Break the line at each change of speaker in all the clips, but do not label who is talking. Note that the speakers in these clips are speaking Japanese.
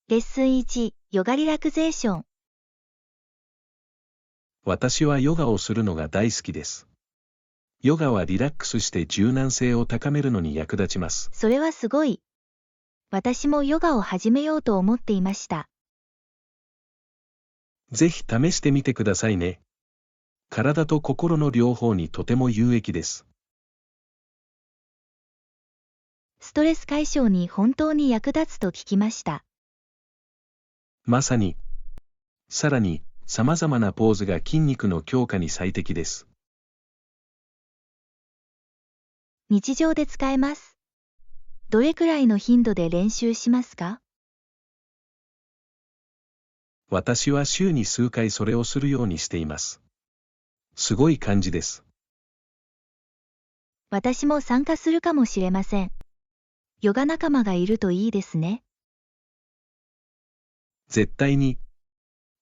レッスン1、ヨガリラクゼーション。
私はヨガをするのが大好きです。ヨガはリラックスして柔軟性を高めるのに役立ちます。
それはすごい。私もヨガを始めようと思っていました。
ぜひ試してみてくださいね。体と心の両方にとても有益です。
ストレス解消に本当に役立つと聞きました。
まさに。さらに、様々なポーズが筋肉の強化に最適です。
日常で使えます。どれくらいの頻度で練習しますか？
私は週に数回それをするようにしています。すごい感じです。
私も参加するかもしれません。ヨガ仲間がいるといいですね。
絶対に。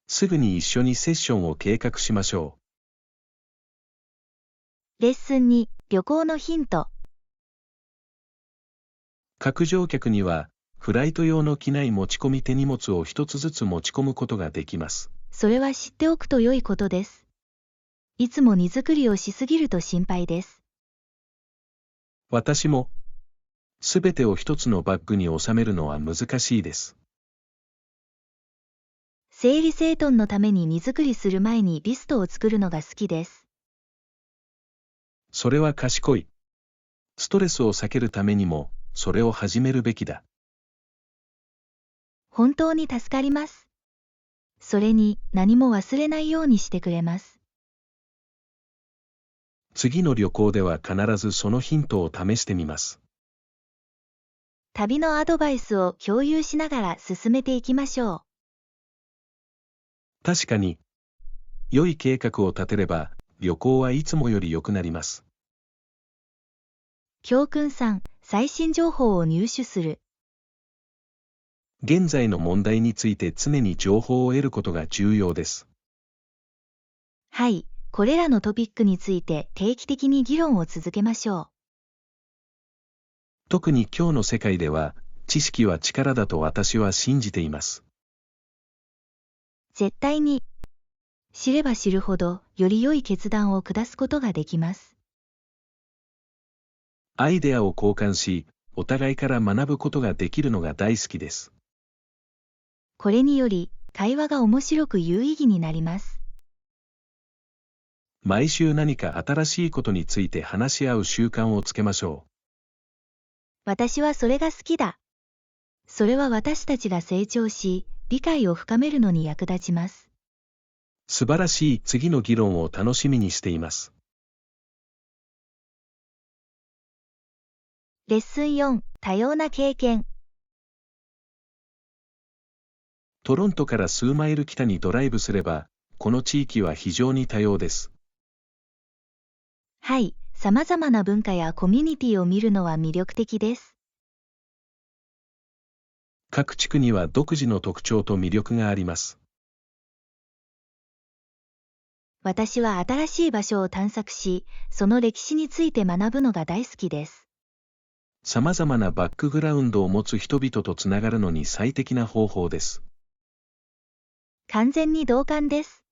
すぐに一緒にセッションを計画しましょ
う。レッスン2、旅行のヒント。
各乗客には、フライト用の機内持ち込み手荷物を一つずつ持ち込むことができます。
それは知っておくと良いことです。いつも荷造りをしすぎると心配です。
私も、すべてを一つのバッグに収めるのは難しいです。
整理整頓のために荷造りする前にリストを作るのが好きです。
それは賢い。ストレスを避けるためにも、それを始めるべきだ。
本当に助かります。それに何も忘れないようにしてくれます。
次の旅行では必ずそのヒントを試してみます。
旅のアドバイスを共有しながら進めていきましょう。
確かに、良い計画を立てれば、旅行はいつもより良くなります。
教訓3、最新情報を入手する。
現在の問題について常に情報を得ることが重要です。
はい、これらのトピックについて定期的に議論を続けましょう。
特に今日の世界では、知識は力だと私は信じています。
絶対に。知れば知るほど、より良い決断を下すことができます。
アイデアを交換し、お互いから学ぶことができるのが大好きです。
これにより、会話が面白く有意義になります。
毎週何か新しいことについて話し合う習慣をつけましょう。
私はそれが好きだ。それは私たちが成長し、理解を深めるのに役立ちます。
素晴らしい次の議論を楽しみにしています。
レッスン4、多様な経験。
トロントから数マイル北にドライブすれば、この地域は非常に多様です。
はい、様々な文化やコミュニティを見るのは魅力的です。
各地区には独自の特徴と魅力があります。
私は新しい場所を探索し、その歴史について学ぶのが大好きです。
様々なバックグラウンドを持つ人々とつながるのに最適な方法です。
完全に同感です。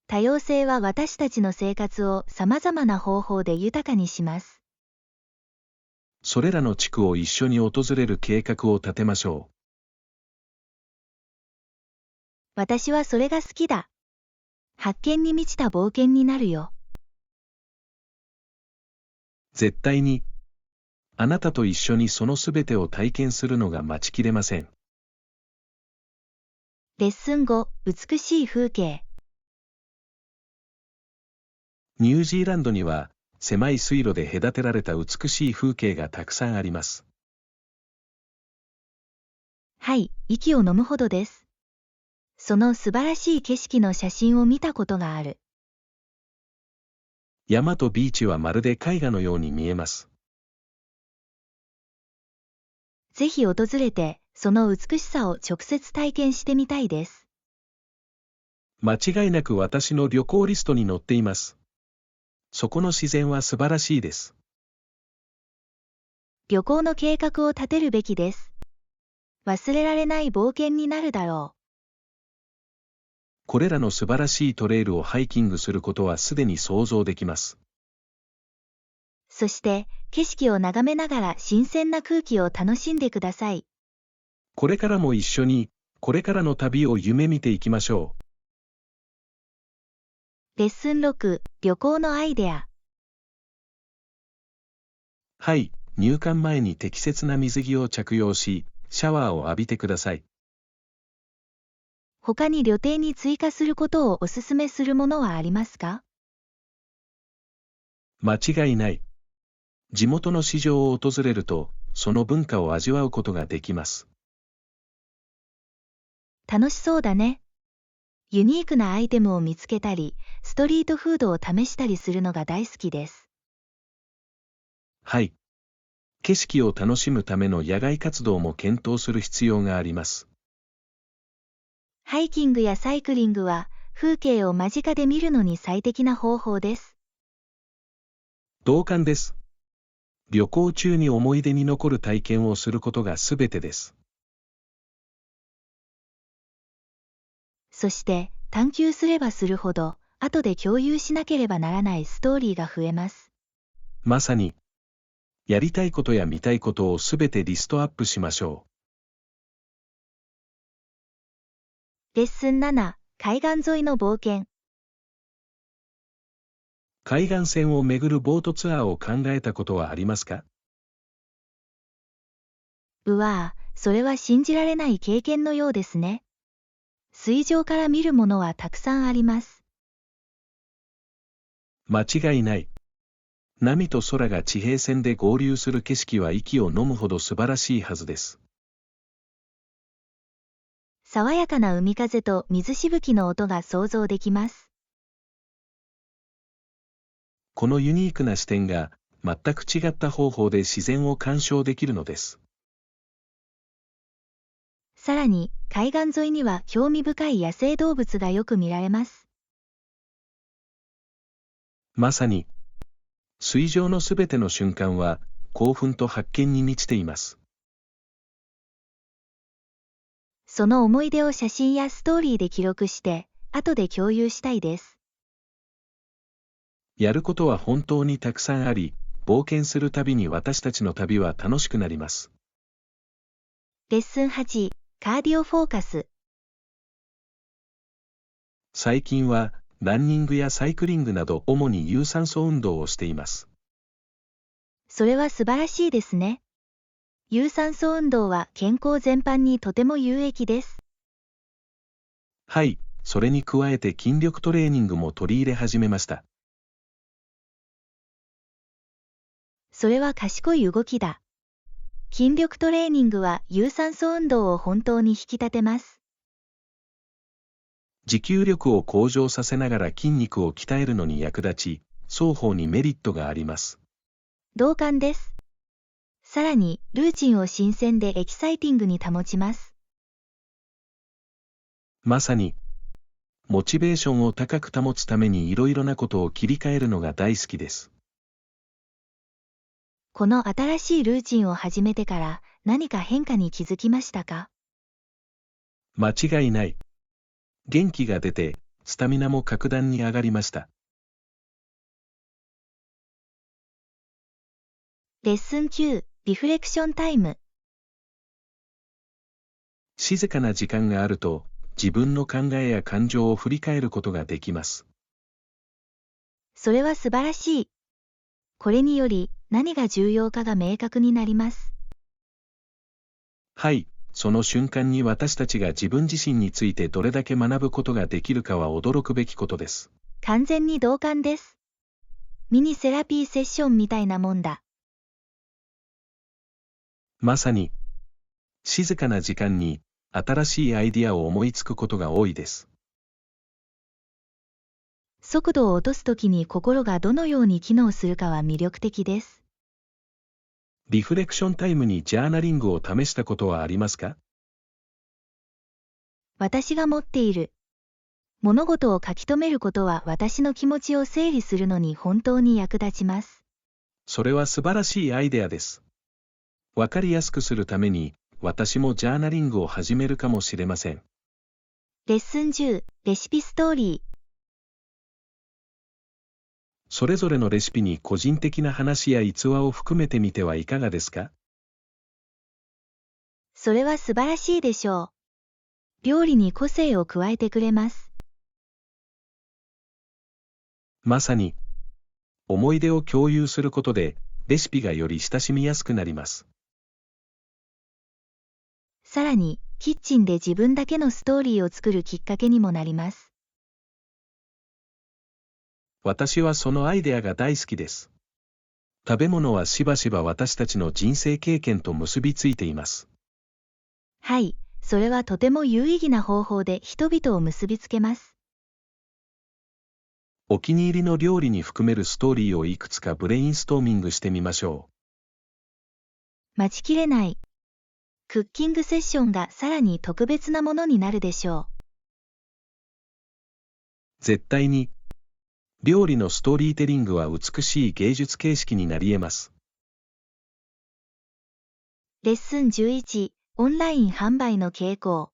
多様性は私たちの生活を様々な方法で豊かにします。
それらの地区を一緒に訪れる計画を立てましょう。
私はそれが好きだ。発見に満ちた冒険になるよ。
絶対に。あなたと一緒にそのすべてを体験するのが待ちきれません。
レッスン5、美しい風景。
ニュージーランドには、狭い水路で隔てられた美しい風景がたくさんあります。
はい、息を飲むほどです。その素晴らしい景色の写真を見たことがある。
山とビーチはまるで絵画のように見えます。
ぜひ訪れて、その美しさを直接体験してみたいです。
間違いなく私の旅行リストに載っています。そこの自然は素晴らしいです。
旅行の計画を立てるべきです。忘れられない冒険になるだろう。
これらの素晴らしいトレイルをハイキングすることはすでに想像できます。
そして、景色を眺めながら新鮮な空気を楽しんでください。
これからも一緒に、これからの旅を夢見ていきましょ
う。レッスン6、旅行のアイデア。
はい、入館前に適切な水着を着用し、シャワーを浴びてください。
他に旅程に追加することをお勧めするものはありますか？
間違いない。地元の市場を訪れると、その文化を味わうことができます。
楽しそうだね。ユニークなアイテムを見つけたり、ストリートフードを試したりするのが大好きです。
はい。景色を楽しむための野外活動も検討する必要があります。
ハイキングやサイクリングは、風景を間近で見るのに最適な方法です。
同感です。旅行中に思い出に残る体験をすることがすべてです。
そして、探求すればするほど、後で共有しなければならないストーリーが増えます。
まさに、やりたいことや見たいことをすべてリストアップしましょ
う。レッスン7、海岸沿いの冒険。
海岸線を巡るボートツアーを考えたことはありますか？
うわぁ、それは信じられない経験のようですね。水上から見るものはたくさんあります。
間違いない。波と空が地平線で合流する景色は息を飲むほど素晴らしいはずです。
爽やかな海風と水しぶきの音が想像できます。
このユニークな視点が、全く違った方法で自然を鑑賞できるのです。
さらに、海岸沿いには興味深い野生動物がよく見られます。
まさに、水上のすべての瞬間は、興奮と発見に満ちています。
その思い出を写真やストーリーで記録して、後で共有したいです。
やることは本当にたくさんあり、冒険するたびに私たちの旅は楽しくなります。
レッスン8、カーディオフォーカス。
最近は、ランニングやサイクリングなど主に有酸素運動をしています。
それは素晴らしいですね。有酸素運動は健康全般にとても有益です。
はい、それに加えて筋力トレーニングも取り入れ始めました。
それは賢い動きだ。筋力トレーニングは有酸素運動を本当に引き立てます。
持久力を向上させながら筋肉を鍛えるのに役立ち、双方にメリットがあります。
同感です。さらに、ルーチンを新鮮でエキサイティングに保ちます。
まさに、モチベーションを高く保つためにいろいろなことを切り替えるのが大好きです。
この新しいルーチンを始めてから何か変化に気づきましたか？
間違いない。元気が出て、スタミナも格段に上がりました。
レッスン9、リフレクションタイム。
静かな時間があると、自分の考えや感情を振り返ることができます。
それは素晴らしい。これにより、何が重要かが明確になります。
はい、その瞬間に私たちが自分自身についてどれだけ学ぶことができるかは驚くべきことです。
完全に同感です。ミニセラピーセッションみたいなもんだ。
まさに、静かな時間に新しいアイディアを思いつくことが多いです。
速度を落とすときに心がどのように機能するかは魅力的です。
リフレクションタイムにジャーナリングを試したことはありますか？
私が持っている。物事を書き留めることは私の気持ちを整理するのに本当に役立ちます。
それは素晴らしいアイデアです。わかりやすくするために、私もジャーナリングを始めるかもしれません。
レッスン10、レシピストーリー。
それぞれのレシピに個人的な話や逸話を含めてみてはいかがですか？
それは素晴らしいでしょう。料理に個性を加えてくれます。
まさに、思い出を共有することで、レシピがより親しみやすくなります。
さらに、キッチンで自分だけのストーリーを作るきっかけにもなります。
私はそのアイデアが大好きです。食べ物はしばしば私たちの人生経験と結びついています。
はい、それはとても有意義な方法で人々を結びつけます。
お気に入りの料理に含めるストーリーをいくつかブレインストーミングしてみましょ
う。待ちきれない。クッキングセッションがさらに特別なものになるでしょう。
絶対に。料理のストーリーテリングは美しい芸術形式になり得ます。
レッスン11、オンライン販売の傾向。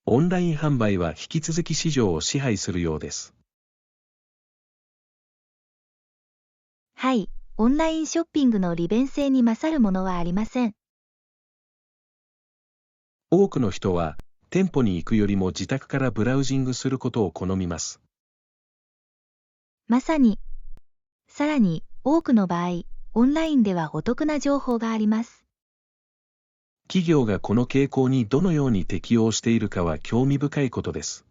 オンライン販売は引き続き市場を支配するようです。
はい、オンラインショッピングの利便性に勝るものはありません。
多くの人は、店舗に行くよりも自宅からブラウジングすることを好みます。
まさに。さらに、多くの場合、オンラインではお得な情報があります。
企業がこの傾向にどのように適応しているかは興味深いことです。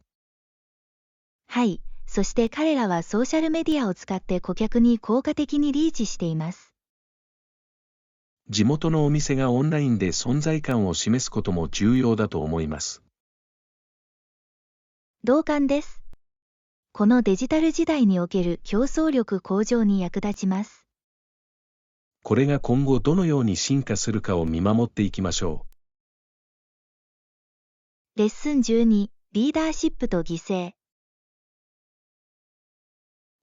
はい、そして彼らはソーシャルメディアを使って顧客に効果的にリーチしています。
地元のお店がオンラインで存在感を示すことも重要だと思います。
同感です。このデジタル時代における競争力向上に役立ちます。
これが今後どのように進化するかを見守っていきましょ
う。レッスン12、リーダーシップと犠牲。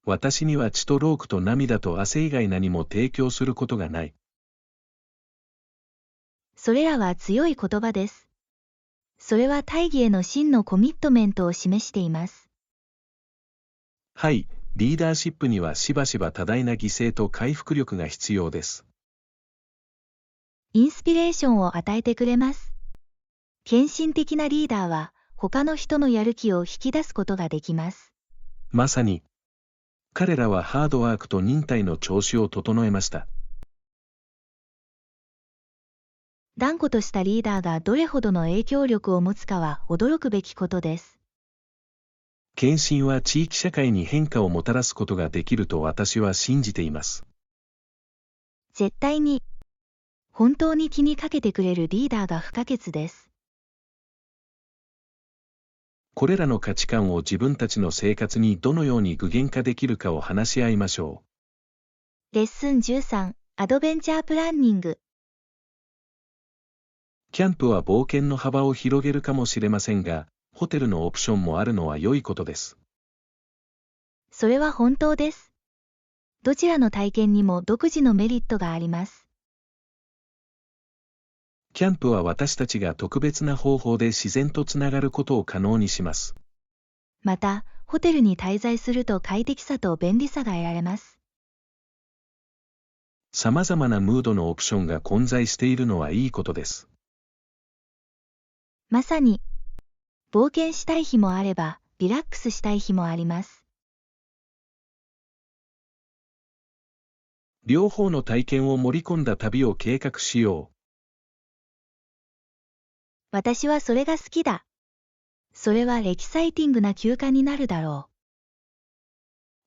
私には血と労苦と涙と汗以外何も提供することがない。
それらは強い言葉です。それは大義への真のコミットメントを示しています。
はい、リーダーシップにはしばしば多大な犠牲と回復力が必要です。
インスピレーションを与えてくれます。献身的なリーダーは、他の人のやる気を引き出すことができます。
まさに、彼らはハードワークと忍耐の調子を整えました。
断固としたリーダーがどれほどの影響力を持つかは驚くべきことです。
献身は地域社会に変化をもたらすことができると私は信じています。
絶対に。本当に気にかけてくれるリーダーが不可欠です。
これらの価値観を自分たちの生活にどのように具現化できるかを話し合いましょ
う。レッスン13、アドベンチャープランニング。
キャンプは冒険の幅を広げるかもしれませんが、ホテルのオプションもあるのは良いことです。
それは本当です。どちらの体験にも独自のメリットがあります。
キャンプは私たちが特別な方法で自然とつながることを可能にします。
また、ホテルに滞在すると快適さと便利さが得られます。
様々なムードのオプションが混在しているのはいいことです。
まさに、冒険したい日もあれば、リラックスしたい日もあります。
両方の体験を盛り込んだ旅を計画しよう。
私はそれが好きだ。それはエキサイティングな休暇になるだろ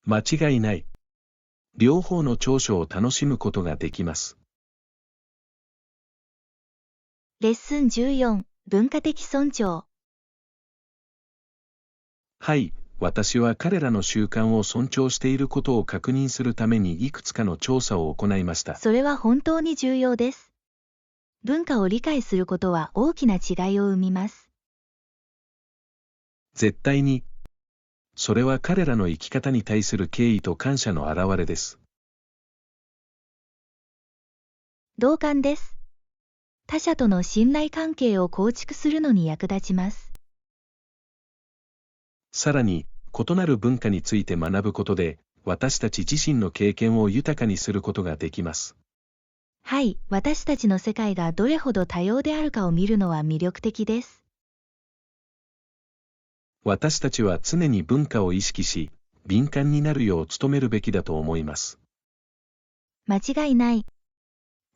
う。間違いない。両方の長所を楽しむことができます。
レッスン14、文化的尊重。
はい、私は彼らの習慣を尊重していることを確認するためにいくつかの調査を行いました。
それは本当に重要です。文化を理解することは大きな違いを生みます。
絶対に。それは彼らの生き方に対する敬意と感謝の表れです。
同感です。他者との信頼関係を構築するのに役立ちます。
さらに、異なる文化について学ぶことで、私たち自身の経験を豊かにすることができます。
はい、私たちの世界がどれほど多様であるかを見るのは魅力的です。
私たちは常に文化を意識し、敏感になるよう努めるべきだと思います。
間違いない。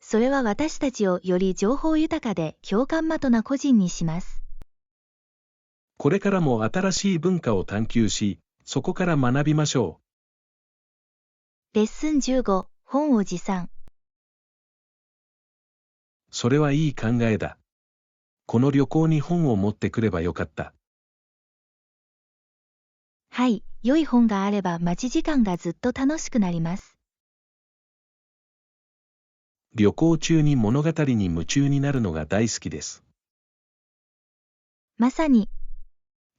それは私たちをより情報豊かで共感的な個人にします。
これからも新しい文化を探求し、そこから学びましょ
う。レッスン15、本を持参。
それはいい考えだ。この旅行に本を持ってくればよかった。
はい、良い本があれば待ち時間がずっと楽しくなります。
旅行中に物語に夢中になるのが大好きです。
まさに、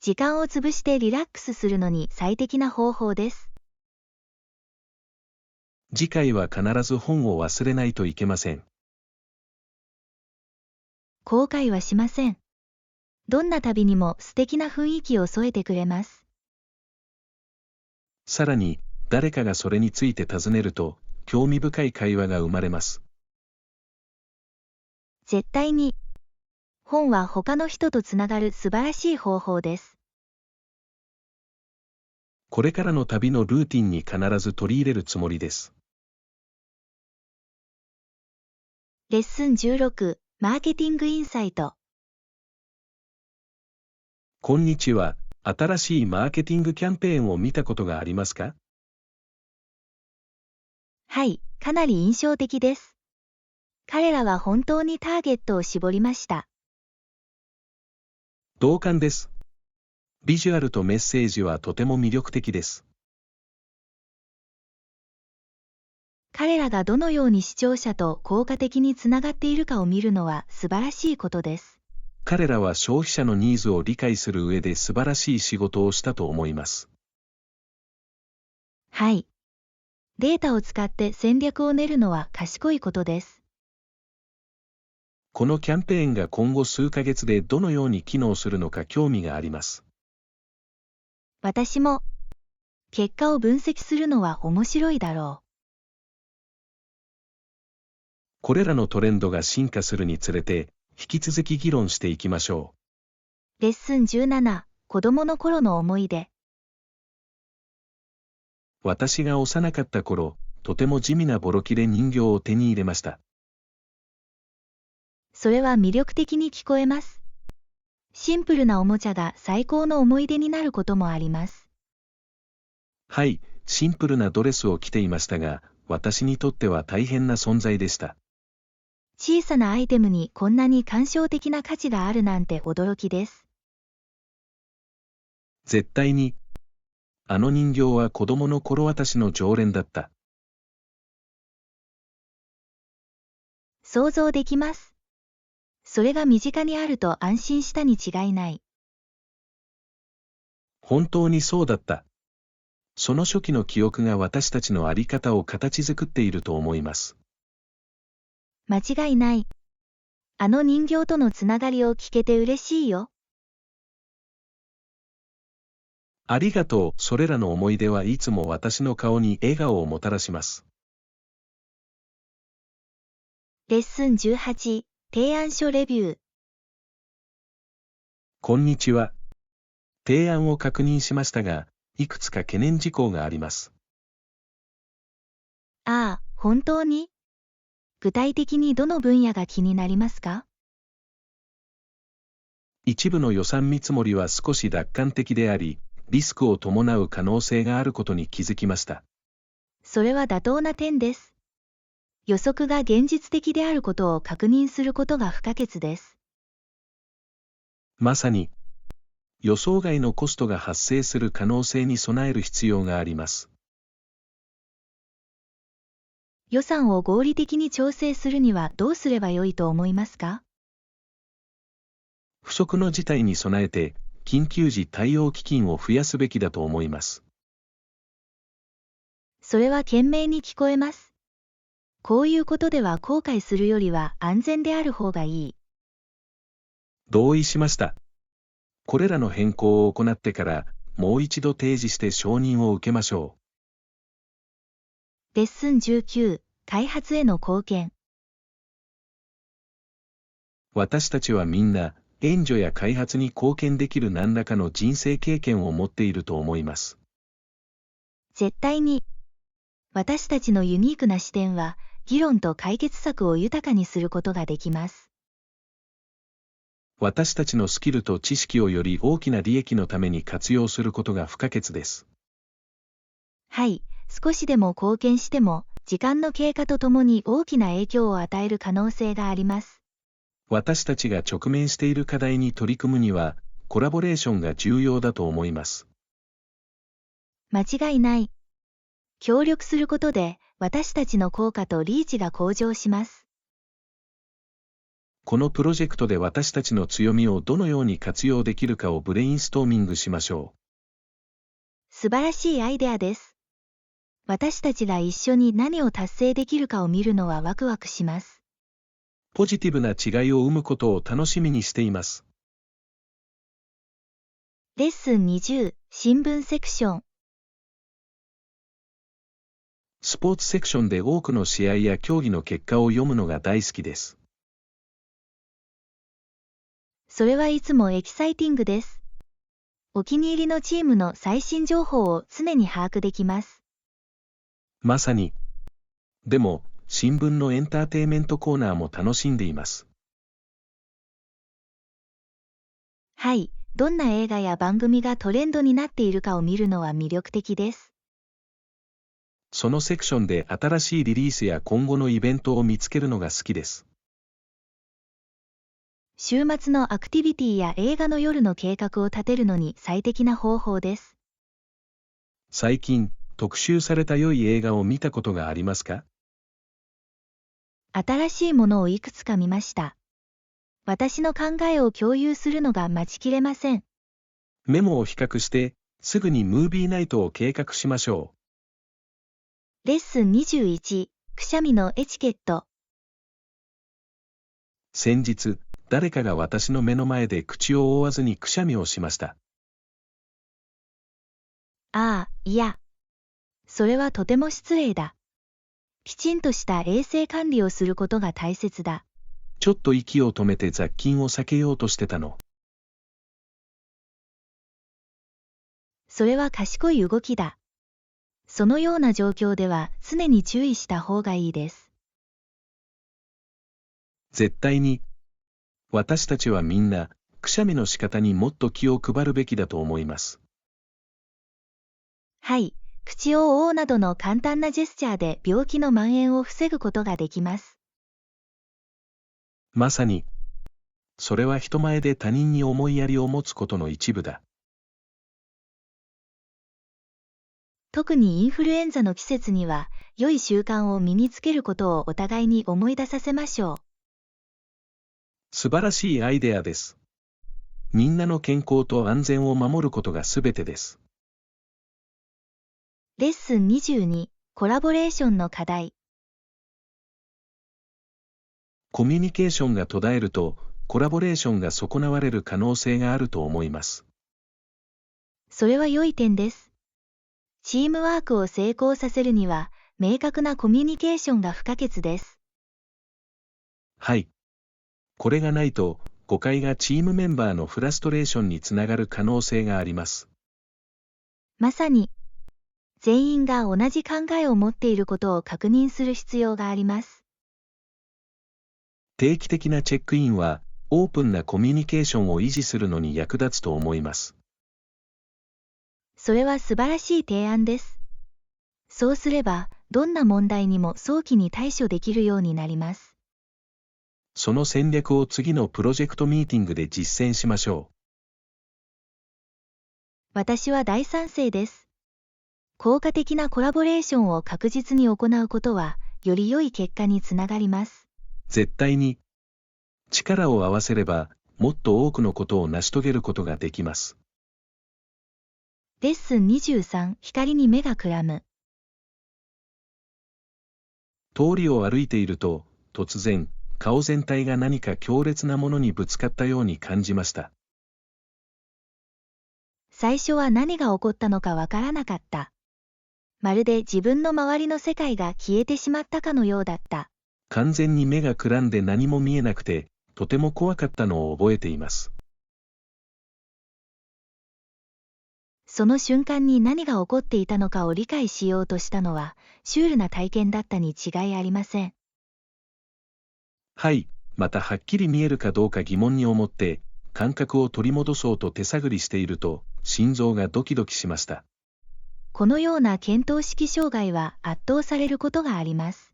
時間を潰してリラックスするのに最適な方法です。
次回は必ず本を忘れないといけません。
後悔はしません。どんな旅にも素敵な雰囲気を添えてくれます。
さらに、誰かがそれについて尋ねると、興味深い会話が生まれます。
絶対に。本は他の人とつながる素晴らしい方法です。
これからの旅のルーティンに必ず取り入れるつもりです。
レッスン16、マーケティングインサイト。
こんにちは。新しいマーケティングキャンペーンを見たことがありますか？
はい、かなり印象的です。彼らは本当にターゲットを絞りました。
同感です。ビジュアルとメッセージはとても魅力的です。
彼らがどのように視聴者と効果的につながっているかを見るのは素晴らしいことです。
彼らは消費者のニーズを理解する上で素晴らしい仕事をしたと思います。
はい。データを使って戦略を練るのは賢いことです。
このキャンペーンが今後数ヶ月でどのように機能するのか興味があります。
私も。結果を分析するのは面白いだろう。
これらのトレンドが進化するにつれて、引き続き議論していきましょ
う。レッスン17、子供の頃の思い出。
私が幼かった頃、とても地味なボロ切れ人形を手に入れました。
それは魅力的に聞こえます。シンプルなおもちゃが最高の思い出になることもあります。
はい、シンプルなドレスを着ていましたが、私にとっては大変な存在でした。
小さなアイテムにこんなに感傷的な価値があるなんて驚きです。
絶対に。あの人形は子供の頃私の常連だった。
想像できます。それが身近にあると安心したに違いない。
本当にそうだった。その初期の記憶が私たちの在り方を形作っていると思います。
間違いない。あの人形とのつながりを聞けて嬉しいよ。
ありがとう。それらの思い出はいつも私の顔に笑顔をもたらします。
レッスン18、提案書レビュー。
こんにちは。提案を確認しましたが、いくつか懸念事項があります。
ああ、本当に？具体的にどの分野が気になりますか？
一部の予算見積もりは少し楽観的であり、リスクを伴う可能性があることに気づきました。
それは妥当な点です。予測が現実的であることを確認することが不可欠です。
まさに、予想外のコストが発生する可能性に備える必要があります。
予算を合理的に調整するにはどうすればよいと思いますか？
不測の事態に備えて、緊急時対応基金を増やすべきだと思います。
それは賢明に聞こえます。こういうことでは後悔するよりは安全である方がいい。
同意しました。これらの変更を行ってから、もう一度提示して承認を受けましょ
う。レッスン19、開発への貢献。
私たちはみんな、援助や開発に貢献できる何らかの人生経験を持っていると思います。
絶対に。私たちのユニークな視点は、議論と解決策を豊かにすることができます。
私たちのスキルと知識をより大きな利益のために活用することが不可欠です。
はい、少しでも貢献しても、時間の経過とともに大きな影響を与える可能性があります。
私たちが直面している課題に取り組むには、コラボレーションが重要だと思います。
間違いない。協力することで、私たちの効果とリーチが向上します。
このプロジェクトで私たちの強みをどのように活用できるかをブレインストーミングしましょ
う。素晴らしいアイデアです。私たちが一緒に何を達成できるかを見るのはワクワクします。
ポジティブな違いを生むことを楽しみにしています。
レッスン20、新聞セクション。
スポーツセクションで多くの試合や競技の結果を読むのが大好きです。
それはいつもエキサイティングです。お気に入りのチームの最新情報を常に把握できます。
まさに。でも、新聞のエンターテイメントコーナーも楽しんでいます。
はい、どんな映画や番組がトレンドになっているかを見るのは魅力的です。
そのセクションで新しいリリースや今後のイベントを見つけるのが好きです。
週末のアクティビティや映画の夜の計画を立てるのに最適な方法です。
最近、特集された良い映画を見たことがありますか？
新しいものをいくつか見ました。私の考えを共有するのが待ちきれません。
メモを比較して、すぐにムービーナイトを計画しましょ
う。レッスン21、くしゃみのエチケット。
先日、誰かが私の目の前で口を覆わずにくしゃみをしました。
ああ、いや。それはとても失礼だ。きちんとした衛生管理をすることが大切だ。
ちょっと息を止めて雑菌を避けようとしてたの。
それは賢い動きだ。そのような状況では常に注意した方がいいです。
絶対に。私たちはみんな、くしゃみの仕方にもっと気を配るべきだと思います。
はい、口を覆うなどの簡単なジェスチャーで病気の蔓延を防ぐことができます。
まさに。それは人前で他人に思いやりを持つことの一部だ。
特にインフルエンザの季節には、良い習慣を身につけることをお互いに思い出させましょう。
素晴らしいアイデアです。みんなの健康と安全を守ることがすべてです。
レッスン22、コラボレーションの課題。
コミュニケーションが途絶えると、コラボレーションが損なわれる可能性があると思います。
それは良い点です。チームワークを成功させるには、明確なコミュニケーションが不可欠です。
はい。これがないと、誤解がチームメンバーのフラストレーションにつながる可能性があります。
まさに、全員が同じ考えを持っていることを確認する必要があります。
定期的なチェックインは、オープンなコミュニケーションを維持するのに役立つと思います。
それは素晴らしい提案です。そうすれば、どんな問題にも早期に対処できるようになります。
その戦略を次のプロジェクトミーティングで実践しましょう。
私は大賛成です。効果的なコラボレーションを確実に行うことは、より良い結果につながります。
絶対に。力を合わせれば、もっと多くのことを成し遂げることができます。
レッスン23、光に目がくらむ。
通りを歩いていると、突然、顔全体が何か強烈なものにぶつかったように感じました。
最初は何が起こったのかわからなかった。まるで自分の周りの世界が消えてしまったかのようだった。
完全に目がくらんで何も見えなくて、とても怖かったのを覚えています。
その瞬間に何が起こっていたのかを理解しようとしたのは、シュールな体験だったに違いありません。
はい、またはっきり見えるかどうか疑問に思って、感覚を取り戻そうと手探りしていると、心臓がドキドキしました。
このような見当識障害は圧倒されることがあります。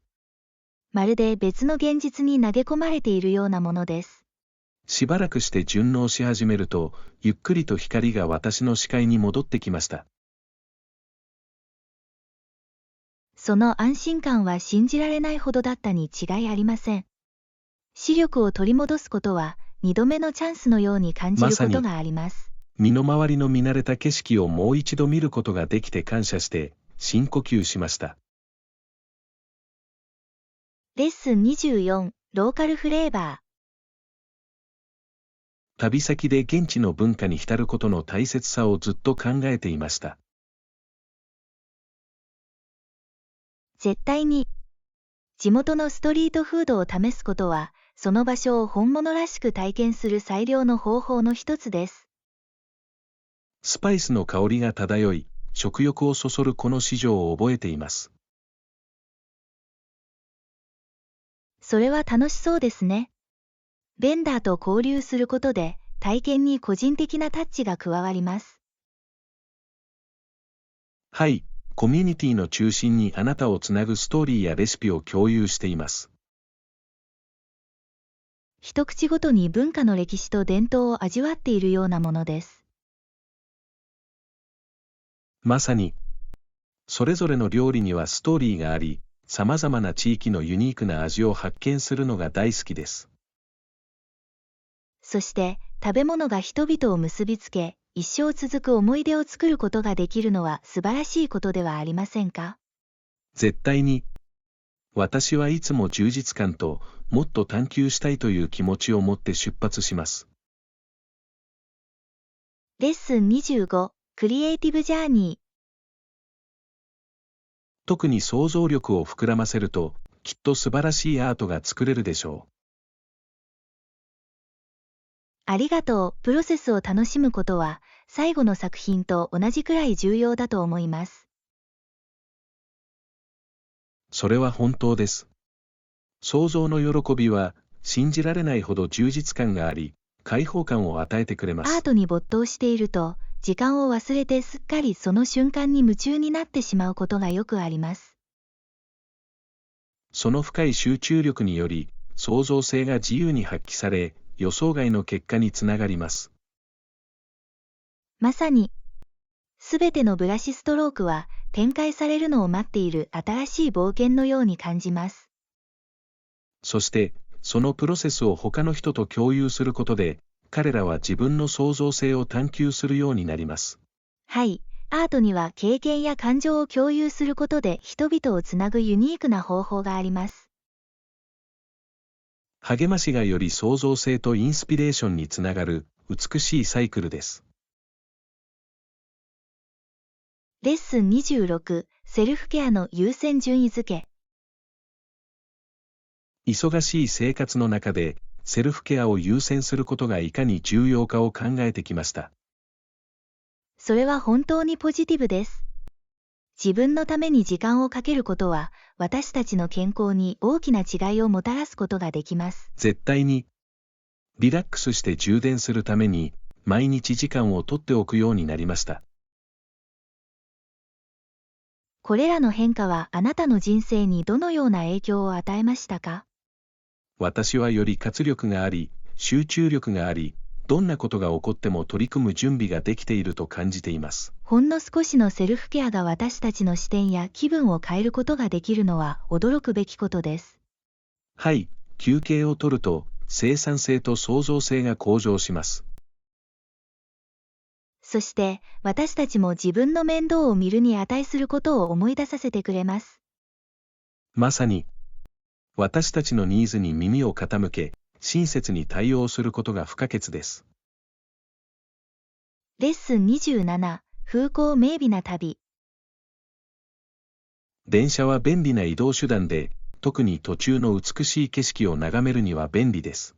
まるで別の現実に投げ込まれているようなものです。
しばらくして順応し始めると、ゆっくりと光が私の視界に戻ってきました。
その安心感は信じられないほどだったに違いありません。視力を取り戻すことは、2度目のチャンスのように感じることがあります。
身の回りの見慣れた景色をもう一度見ることができて感謝して、深呼吸しました。
レッスン24、ローカルフレーバー。
旅先で現地の文化に浸ることの大切さをずっと考えていました。
絶対に。地元のストリートフードを試すことは、その場所を本物らしく体験する最良の方法の一つです。
スパイスの香りが漂い、食欲をそそるこの市場を覚えています。
それは楽しそうですね。ベンダーと交流することで、体験に個人的なタッチが加わります。
はい、コミュニティの中心にあなたをつなぐストーリーやレシピを共有しています。
一口ごとに文化の歴史と伝統を味わっているようなものです。
まさに、それぞれの料理にはストーリーがあり、様々な地域のユニークな味を発見するのが大好きです。
そして、食べ物が人々を結びつけ、一生続く思い出を作ることができるのは素晴らしいことではありませんか？
絶対に。私はいつも充実感と、もっと探求したいという気持ちを持って出発します。
レッスン25、クリエイティブジャーニー。
特に想像力を膨らませると、きっと素晴らしいアートが作れるでしょう。
ありがとう。プロセスを楽しむことは、最後の作品と同じくらい重要だと思います。
それは本当です。想像の喜びは、信じられないほど充実感があり、解放感を与えてくれます。
アートに没頭していると、時間を忘れてすっかりその瞬間に夢中になってしまうことがよくあります。
その深い集中力により、創造性が自由に発揮され、予想外の結果につながります。
まさに、すべてのブラシストロークは展開されるのを待っている新しい冒険のように感じます。
そして、そのプロセスを他の人と共有することで、彼らは自分の創造性を探求するようになります。
はい、アートには経験や感情を共有することで人々をつなぐユニークな方法があります。
励ましがより創造性とインスピレーションにつながる美しいサイクルです。
レッスン26、セルフケアの優先順位付け。
忙しい生活の中で、セルフケアを優先することがいかに重要かを考えてきました。
それは本当にポジティブです。自分のために時間をかけることは、私たちの健康に大きな違いをもたらすことができます。
絶対に。リラックスして充電するために、毎日時間を取っておくようになりました。
これらの変化はあなたの人生にどのような影響を与えましたか？
私はより活力があり、集中力があり、どんなことが起こっても取り組む準備ができていると感じています。
ほんの少しのセルフケアが私たちの視点や気分を変えることができるのは驚くべきことです。
はい、休憩を取ると生産性と創造性が向上します。
そして私たちも自分の面倒を見るに値することを思い出させてくれます。
まさに、私たちのニーズに耳を傾け、親切に対応することが不可欠です。
レッスン27、風光明媚な旅。
電車は便利な移動手段で、特に途中の美しい景色を眺めるには便利です。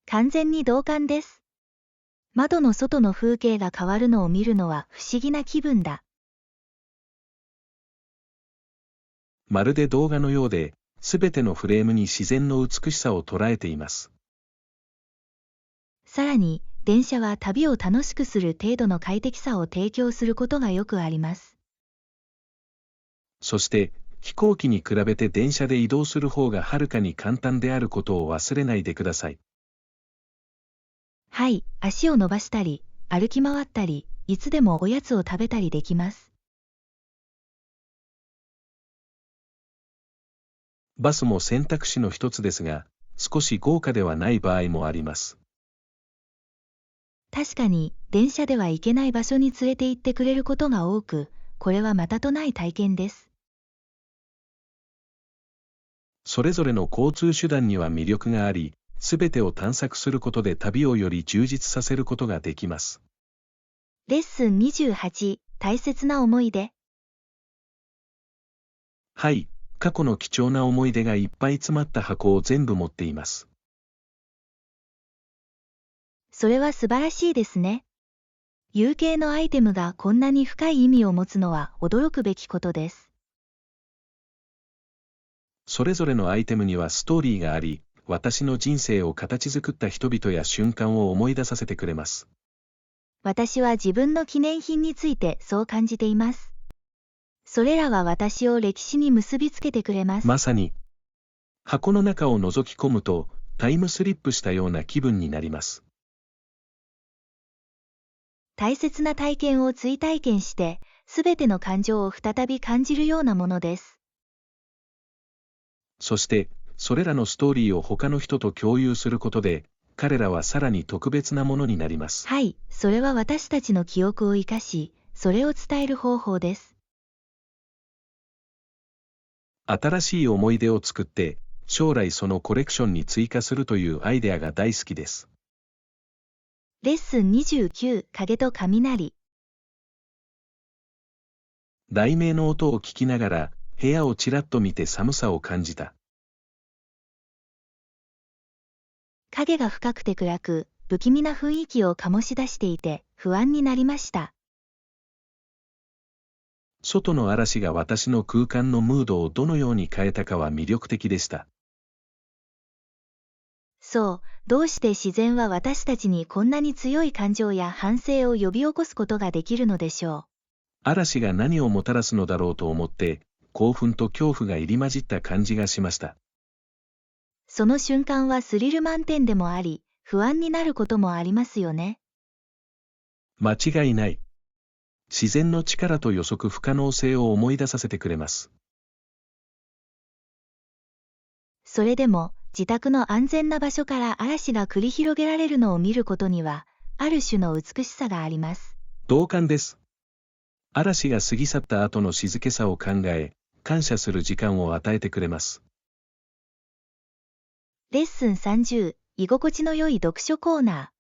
完全に同感です。窓の外の風景が変わるのを見るのは不思議な気分だ。
まるで動画のようで、すべてのフレームに自然の美しさを捉えています。
さらに、電車は旅を楽しくする程度の快適さを提供することがよくあります。
そして、飛行機に比べて電車で移動する方がはるかに簡単であることを忘れないでください。
はい、足を伸ばしたり、歩き回ったり、いつでもおやつを食べたりできます。
バスも選択肢の一つですが、少し豪華ではない場合もあります。
確かに、電車では行けない場所に連れて行ってくれることが多く、これはまたとない体験です。
それぞれの交通手段には魅力があり、すべてを探索することで旅をより充実させることができます。
レッスン28、大切な思い出。
はい、過去の貴重な思い出がいっぱい詰まった箱を全部持っています。
それは素晴らしいですね。有形のアイテムがこんなに深い意味を持つのは驚くべきことです。
それぞれのアイテムにはストーリーがあり、私の人生を形作った人々や瞬間を思い出させてくれます。
私は自分の記念品についてそう感じています。それらは私を歴史に結びつけてくれます。
まさに、箱の中を覗き込むと、タイムスリップしたような気分になります。
大切な体験を追体験して、すべての感情を再び感じるようなものです。
そして、それらのストーリーを他の人と共有することで、彼らはさらに特別なものになります。
はい、それは私たちの記憶を生かし、それを伝える方法です。
新しい思い出を作って、将来そのコレクションに追加するというアイデアが大好きです。
レッスン29、影と雷。
雷鳴の音を聞きながら、部屋をちらっと見て寒さを感じた。
影が深くて暗く、不気味な雰囲気を醸し出していて、不安になりました。
外の嵐が私の空間のムードをどのように変えたかは魅力的でした。
そう、どうして自然は私たちにこんなに強い感情や反省を呼び起こすことができるのでしょう。
嵐が何をもたらすのだろうと思って、興奮と恐怖が入り混じった感じがしました。
その瞬間はスリル満点でもあり、不安になることもありますよね。
間違いない。自然の力と予測不可能性を思い出させてくれます。
それでも、自宅の安全な場所から嵐が繰り広げられるのを見ることには、ある種の美しさがあります。
同感です。嵐が過ぎ去った後の静けさを考え、感謝する時間を与えてくれます。
レッスン30、居心地の良い読書コーナー。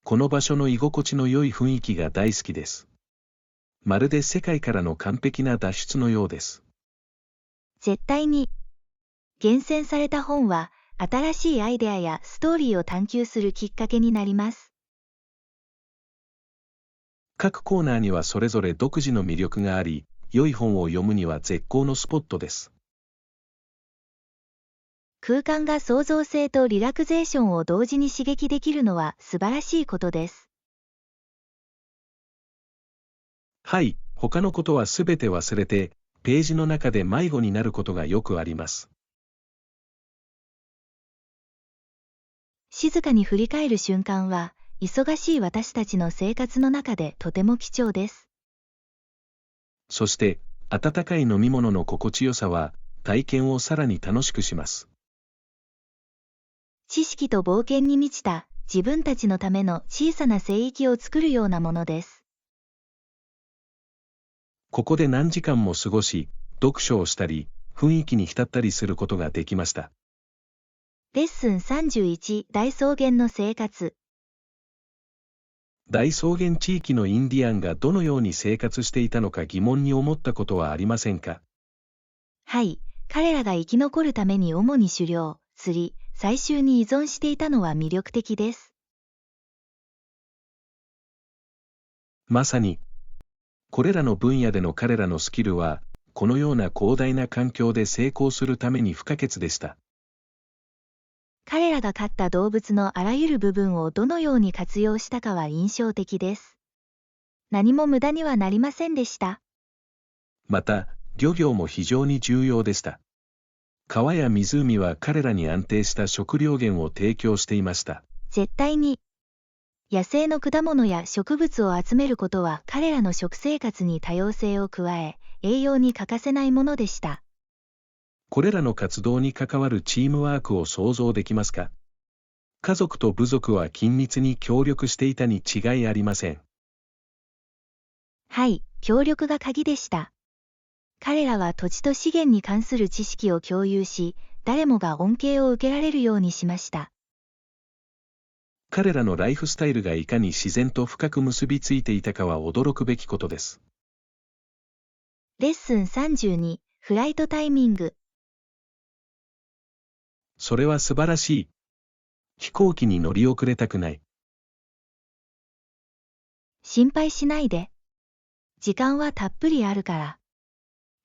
この場所の居心地の良い雰囲気が大好きです。まるで世界からの完璧な脱出のようです。
絶対に。厳選された本は、新しいアイデアやストーリーを探求するきっかけになります。
各コーナーにはそれぞれ独自の魅力があり、良い本を読むには絶好のスポットです。
空間が創造性とリラクゼーションを同時に刺激できるのは素晴らしいことです。
はい、他のことはすべて忘れて、ページの中で迷子になることがよくあります。
静かに振り返る瞬間は、忙しい私たちの生活の中でとても貴重です。
そして、温かい飲み物の心地よさは、体験をさらに楽しくします。
知識と冒険に満ちた自分たちのための小さな聖域を作るようなものです。
ここで何時間も過ごし、読書をしたり、雰囲気に浸ったりすることができました。
レッスン31、大草原の生活。
大草原地域のインディアンがどのように生活していたのか疑問に思ったことはありませんか？
はい、彼らが生き残るために主に狩猟、釣り、採集に依存していたのは魅力的です。
まさに、これらの分野での彼らのスキルは、このような広大な環境で成功するために不可欠でした。
彼らが飼った動物のあらゆる部分をどのように活用したかは印象的です。何も無駄にはなりませんでした。
また、漁業も非常に重要でした。川や湖は彼らに安定した食料源を提供していました。
絶対に。野生の果物や植物を集めることは彼らの食生活に多様性を加え、栄養に欠かせないものでした。
これらの活動に関わるチームワークを想像できますか？家族と部族は緊密に協力していたに違いありません。
はい、協力が鍵でした。彼らは土地と資源に関する知識を共有し、誰もが恩恵を受けられるようにしました。
彼らのライフスタイルがいかに自然と深く結びついていたかは驚くべきことです。
レッスン32、フライトタイミング。
それは素晴らしい。飛行機に乗り遅れたくない。
心配しないで。時間はたっぷりあるから。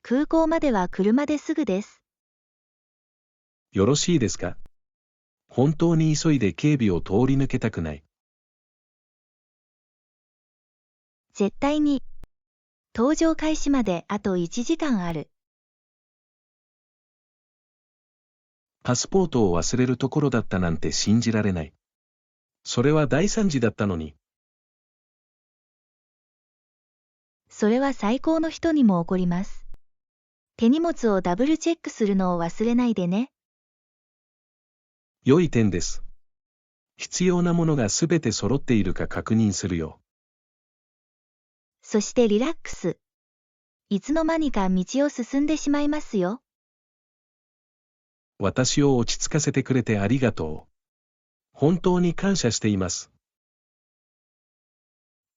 空港までは車ですぐです。
よろしいですか？本当に急いで警備を通り抜けたくない。
絶対に。搭乗開始まであと1時間ある。
パスポートを忘れるところだったなんて信じられない。それは大惨事だったのに。
それは最高の人にも起こります。手荷物をダブルチェックするのを忘れないでね。
良い点です。必要なものがすべて揃っているか確認するよ。
そしてリラックス。いつの間にか道を進んでしまいますよ。
私を落ち着かせてくれてありがとう。本当に感謝しています。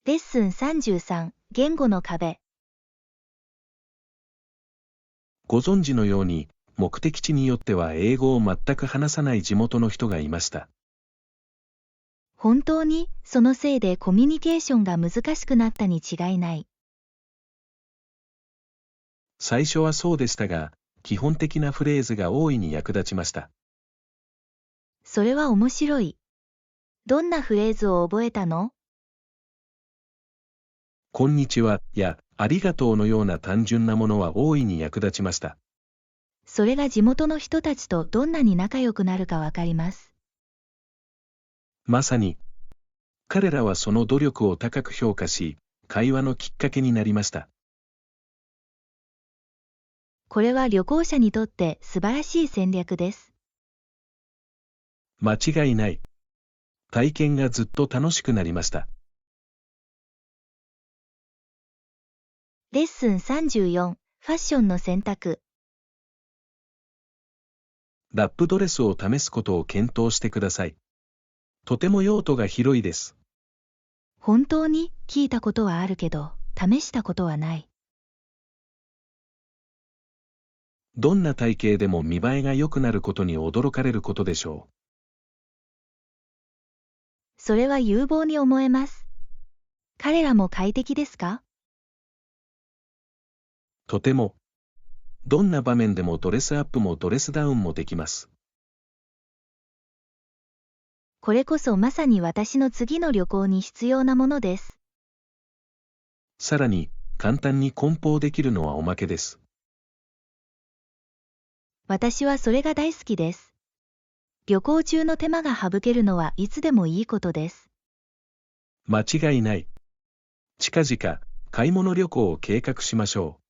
レッスン33、言語の壁。
ご存知のように、目的地によっては英語を全く話さない地元の人がいました。
本当に、そのせいでコミュニケーションが難しくなったに違いない。
最初はそうでしたが、基本的なフレーズが大いに役立ちました。
それは面白い。どんなフレーズを覚えたの？
こんにちはやありがとうのような単純なものは大いに役立ちました。
それが地元の人たちとどんなに仲良くなるかわかります。
まさに、彼らはその努力を高く評価し、会話のきっかけになりました。
これは旅行者にとって素晴らしい戦略です。
間違いない。体験がずっと楽しくなりました。
レッスン34、ファッションの選択。
ラップドレスを試すことを検討してください。とても用途が広いです。
本当に聞いたことはあるけど、試したことはない。
どんな体型でも見栄えが良くなることに驚かれることでしょう。
それは有望に思えます。彼らも快適ですか？
とても。どんな場面でもドレスアップもドレスダウンもできます。
これこそまさに私の次の旅行に必要なものです。
さらに、簡単に梱包できるのはおまけです。
私はそれが大好きです。旅行中の手間が省けるのはいつでもいいことです。
間違いない。近々、買い物旅行を計画しましょう。